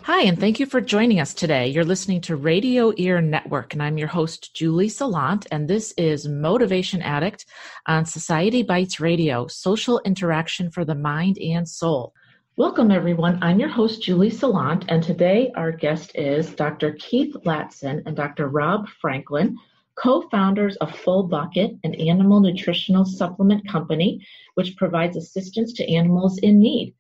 Hi, and thank you for joining us today. You're listening to Radio Ear Network, and I'm your host, Julie Salant, and this is Motivation Addict on Society Bites Radio, social interaction for the mind and soul. Welcome, everyone. I'm your host, Julie Salant, and today our guest is Dr. Keith Latson and Dr. Rob Franklin, co-founders of Full Bucket, an animal nutritional supplement company, which provides assistance to animals in need.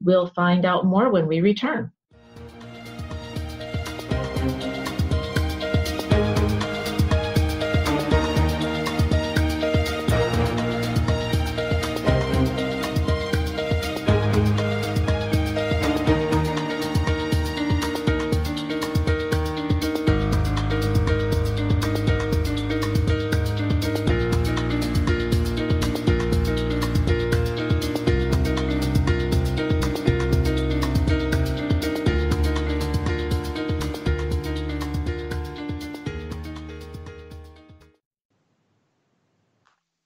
We'll find out more when we return.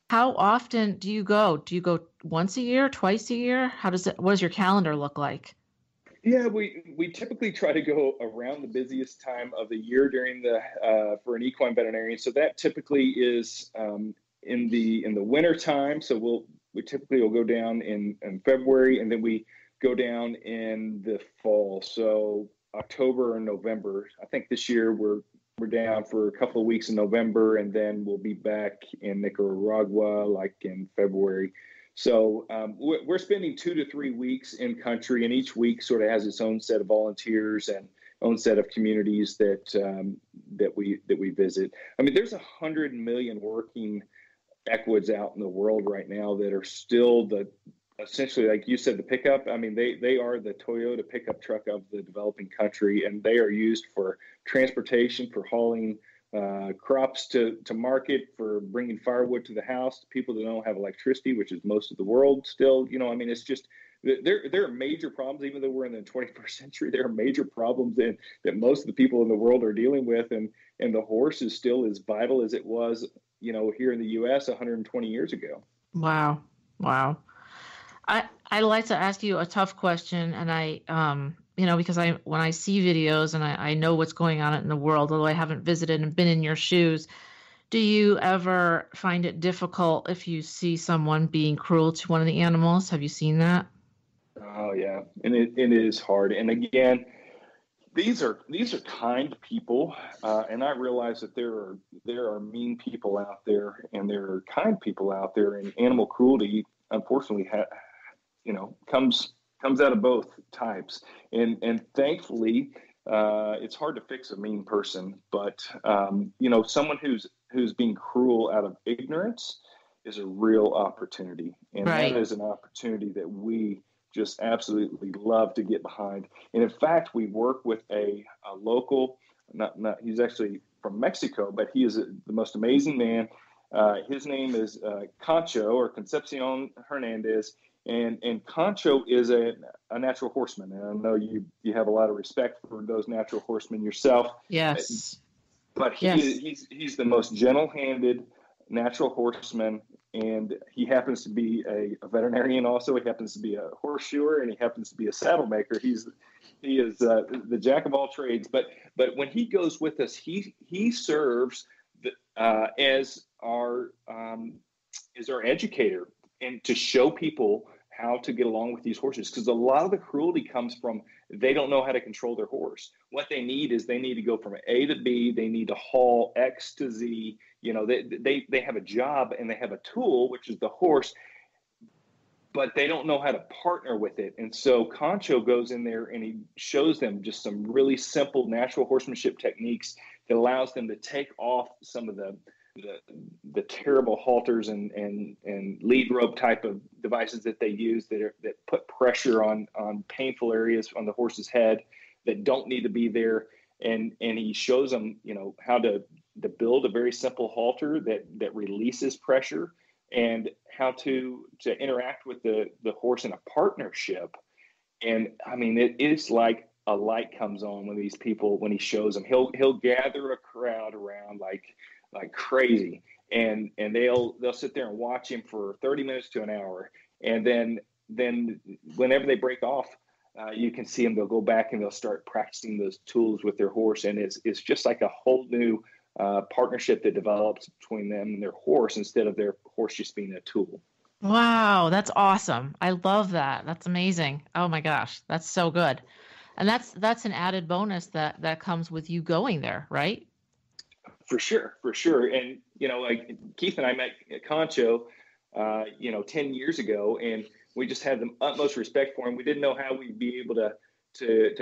How often do you go? Do you go once a year, twice a year? What does your calendar look like? Yeah, we typically try to go around the busiest time of the year during for an equine veterinarian. So that typically is in the winter time. So we typically will go down in February, and then we go down in the fall. So October and November. I think this year we're down for a couple of weeks in November, and then we'll be back in Nicaragua like in February. So we're spending 2 to 3 weeks in country, and each week sort of has its own set of volunteers and own set of communities that we visit. I mean, there's 100 million working equids out in the world right now that are still essentially, like you said, the pickup. I mean, they are the Toyota pickup truck of the developing country, and they are used for transportation, for hauling crops to market, for bringing firewood to the house to people that don't have electricity, which is most of the world still. I mean, it's just there are major problems. Even though we're in the 21st century, there are major problems that most of the people in the world are dealing with, and the horse is still as vital as it was, here in the U.S. 120 years ago. Wow. I like to ask you a tough question, and I, because when I see videos and I know what's going on in the world, although I haven't visited and been in your shoes, do you ever find it difficult if you see someone being cruel to one of the animals? Have you seen that? Oh yeah, and it is hard. And again, these are kind people, and I realize that there are mean people out there, and there are kind people out there, and animal cruelty, unfortunately, comes out of both types, and thankfully, it's hard to fix a mean person, but someone who's being cruel out of ignorance is a real opportunity, and right. That is an opportunity that we just absolutely love to get behind. And in fact, we work with a local, he's actually from Mexico, but he is the most amazing man. His name is Concho, or Concepcion Hernandez. And Concho is a natural horseman. And I know you have a lot of respect for those natural horsemen yourself. Yes. But he's the most gentle-handed natural horseman, and he happens to be a veterinarian also. He happens to be a horseshoer, and he happens to be a saddle maker. He is the jack of all trades. But when he goes with us, he serves as our educator, and to show people how to get along with these horses, because a lot of the cruelty comes from they don't know how to control their horse. What they need is they need to go from A to B. They need to haul X to Z. They have a job and they have a tool, which is the horse, but they don't know how to partner with it. And so Concho goes in there and he shows them just some really simple natural horsemanship techniques that allows them to take off some of the terrible halters and lead rope type of the devices that they use that put pressure on painful areas on the horse's head that don't need to be there. And he shows them, how to build a very simple halter that releases pressure, and how to interact with the horse in a partnership. And I mean, it is like a light comes on when he shows them. He'll gather a crowd around like crazy, and they'll sit there and watch him for 30 minutes to an hour, and then whenever they break off, you can see them. They'll go back and they'll start practicing those tools with their horse, and it's just like a whole new partnership that develops between them and their horse, instead of their horse just being a tool. Wow, that's awesome. I love that. That's amazing. Oh my gosh, that's so good. And that's an added bonus that comes with you going there, right? For sure. And, like Keith and I met at Concho, 10 years ago, and we just had the utmost respect for him. We didn't know how we'd be able to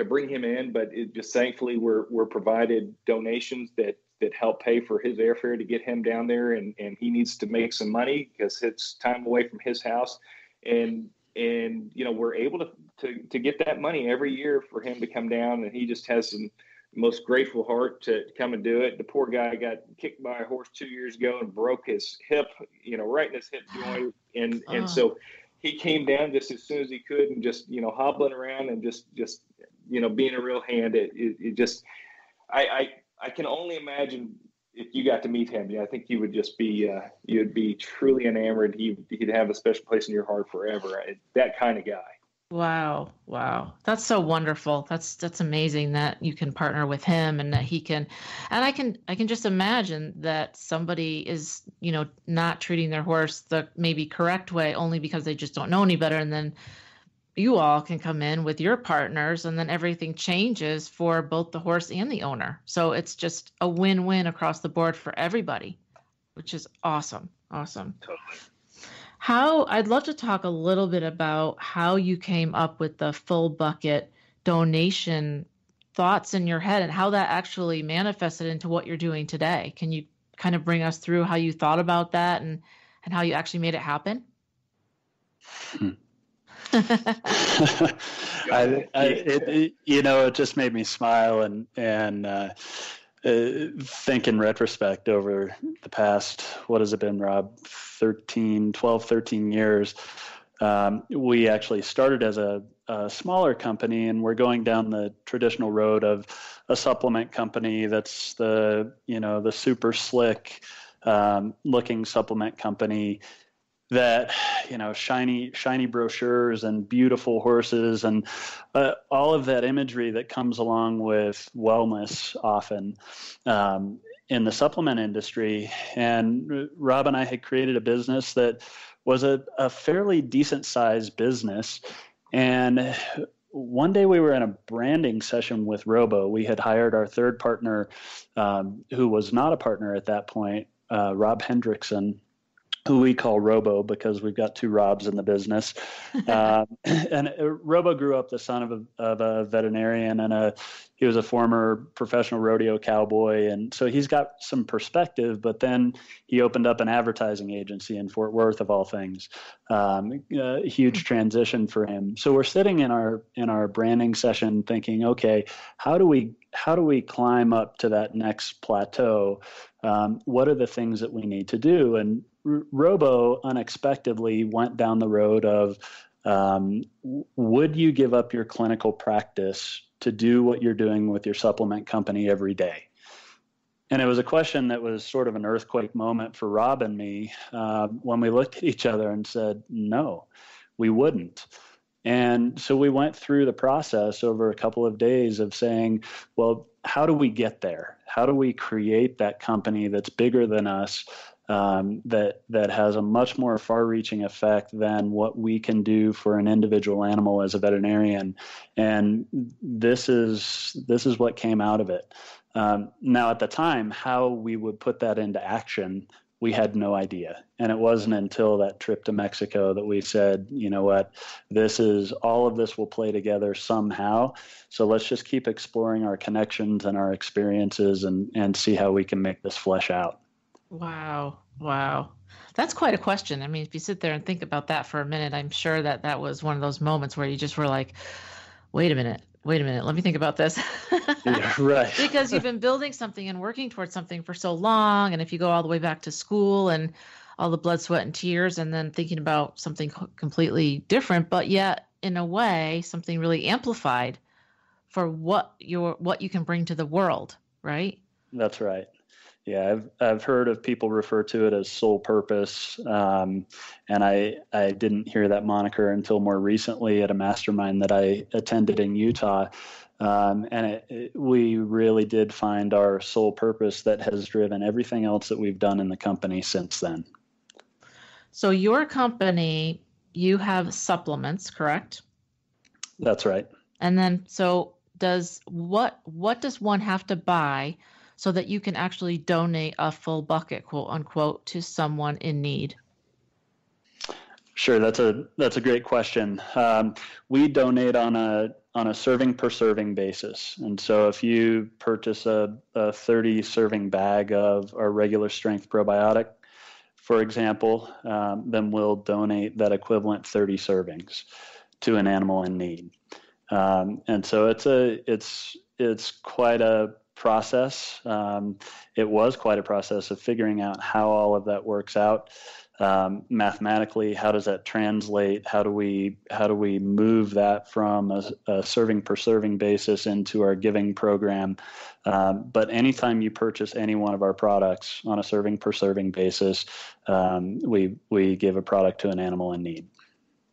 bring him in, but it just thankfully we're provided donations that help pay for his airfare to get him down there, and he needs to make some money because it's time away from his house, and we're able to get that money every year for him to come down, and he just has the most grateful heart to come and do it. The poor guy got kicked by a horse 2 years ago and broke his hip, right in his hip joint, and so he came down just as soon as he could, and just hobbling around and just being a real hand. It just I can only imagine if you got to meet him. I think you would just be you'd be truly enamored. He'd have a special place in your heart forever. That kind of guy. Wow. That's so wonderful. That's amazing that you can partner with him, and that he can, and I can just imagine that somebody is, not treating their horse the maybe correct way only because they just don't know any better. And then you all can come in with your partners, and then everything changes for both the horse and the owner. So it's just a win-win across the board for everybody, which is awesome. Awesome. Totally. I'd love to talk a little bit about how you came up with the full bucket donation thoughts in your head, and how that actually manifested into what you're doing today. Can you kind of bring us through how you thought about that and how you actually made it happen? It just made me smile and think in retrospect over the past, what has it been, Rob, 12, 13 years. We actually started as a smaller company, and we're going down the traditional road of a supplement company that's the super slick looking supplement company that, shiny brochures and beautiful horses and all of that imagery that comes along with wellness often in the supplement industry. And Rob and I had created a business that was a fairly decent sized business. And one day we were in a branding session with Robo. We had hired our third partner, who was not a partner at that point, Rob Hendrickson, who we call Robo because we've got two Robs in the business. And Robo grew up the son of a veterinarian, and he was a former professional rodeo cowboy. And so he's got some perspective, but then he opened up an advertising agency in Fort Worth, of all things. A huge transition for him. So we're sitting in our branding session thinking, okay, how do we climb up to that next plateau? What are the things that we need to do? And Robo unexpectedly went down the road of, would you give up your clinical practice to do what you're doing with your supplement company every day? And it was a question that was sort of an earthquake moment for Rob and me when we looked at each other and said, no, we wouldn't. And so we went through the process over a couple of days of saying, well, how do we get there? How do we create that company that's bigger than us, that has a much more far-reaching effect than what we can do for an individual animal as a veterinarian? And this is what came out of it. Now, at the time, how we would put that into action, we had no idea. And it wasn't until that trip to Mexico that we said, you know what, all of this will play together somehow. So let's just keep exploring our connections and our experiences and see how we can make this flesh out. Wow. That's quite a question. I mean, if you sit there and think about that for a minute, I'm sure that that was one of those moments where you just were like, wait a minute, let me think about this. Yeah, right. Because you've been building something and working towards something for so long. And if you go all the way back to school and all the blood, sweat, and tears, and then thinking about something completely different, but yet in a way, something really amplified for what you can bring to the world, right? That's right. Yeah, I've heard of people refer to it as sole purpose, and I didn't hear that moniker until more recently at a mastermind that I attended in Utah, and we really did find our sole purpose that has driven everything else that we've done in the company since then. So your company, you have supplements, correct? That's right. And then, so what does one have to buy so that you can actually donate a full bucket, quote unquote, to someone in need? Sure, that's a great question. We donate on a serving per serving basis, and so if you purchase a 30 serving bag of our regular strength probiotic, for example, then we'll donate that equivalent 30 servings to an animal in need. And so it's quite a process. It was quite a process of figuring out how all of that works out mathematically. How does that translate? How do we move that from a serving per serving basis into our giving program? But anytime you purchase any one of our products on a serving per serving basis, we give a product to an animal in need.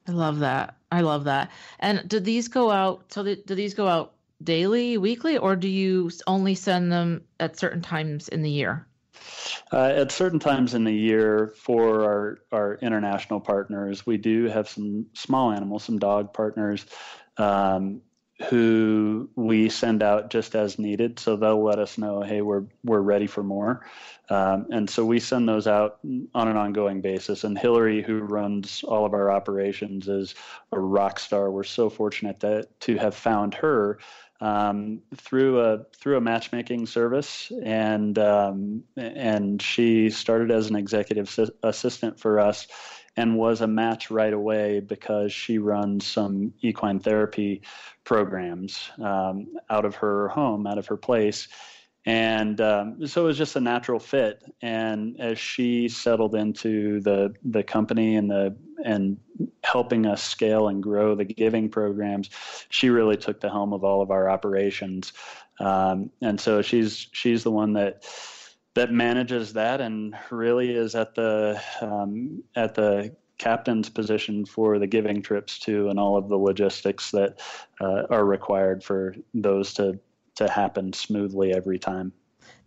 I love that. And do these go out? So do these go out daily, weekly, or do you only send them at certain times in the year? At certain times in the year for our international partners, we do have some small animals, some dog partners, who we send out just as needed. So they'll let us know, hey, we're ready for more. And so we send those out on an ongoing basis. And Hillary, who runs all of our operations, is a rock star. We're so fortunate to have found her through a matchmaking service, and she started as an executive assistant for us, and was a match right away because she runs some equine therapy programs out of her home, out of her place. And so it was just a natural fit. And as she settled into the company and helping us scale and grow the giving programs, she really took the helm of all of our operations. And so she's the one that manages that and really is at the captain's position for the giving trips too, and all of the logistics that are required for those to happen smoothly every time.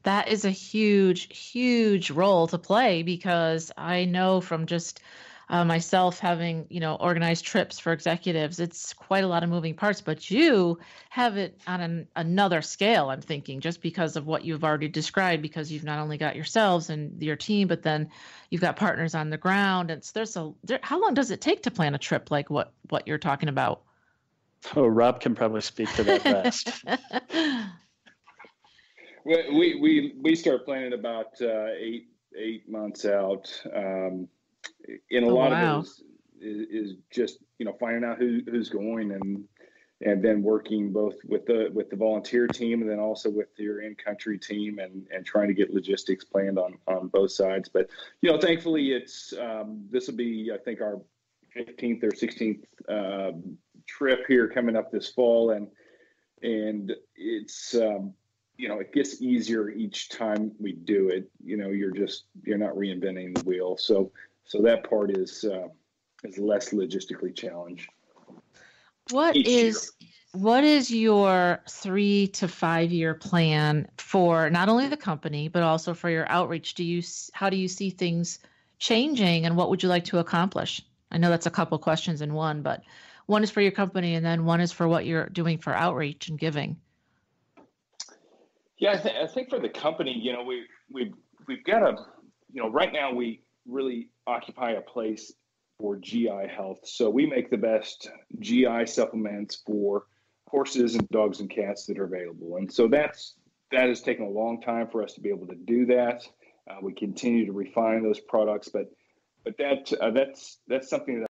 That is a huge, huge role to play, because I know from just myself having, organized trips for executives, it's quite a lot of moving parts, but you have it on another scale, I'm thinking, just because of what you've already described, because you've not only got yourselves and your team, but then you've got partners on the ground. And so how long does it take to plan a trip like what you're talking about? Oh, Rob can probably speak to that best. We start planning about 8 months out, and a lot of it is just finding out who's going, and then working both with the volunteer team and then also with your in-country team, and trying to get logistics planned on both sides. But thankfully it's this will be, I think, our 15th or 16th trip here coming up this fall, and it's it gets easier each time we do it. You're not reinventing the wheel, so that part is less logistically challenged. What is your 3 to 5 year plan for not only the company but also for your outreach? How do you see things changing, and what would you like to accomplish? I know that's a couple questions in one, but one is for your company, and then one is for what you're doing for outreach and giving. Yeah, I think for the company, we've got right now we really occupy a place for GI health. So we make the best GI supplements for horses and dogs and cats that are available. And so that has taken a long time for us to be able to do that. We continue to refine those products, but but that's something that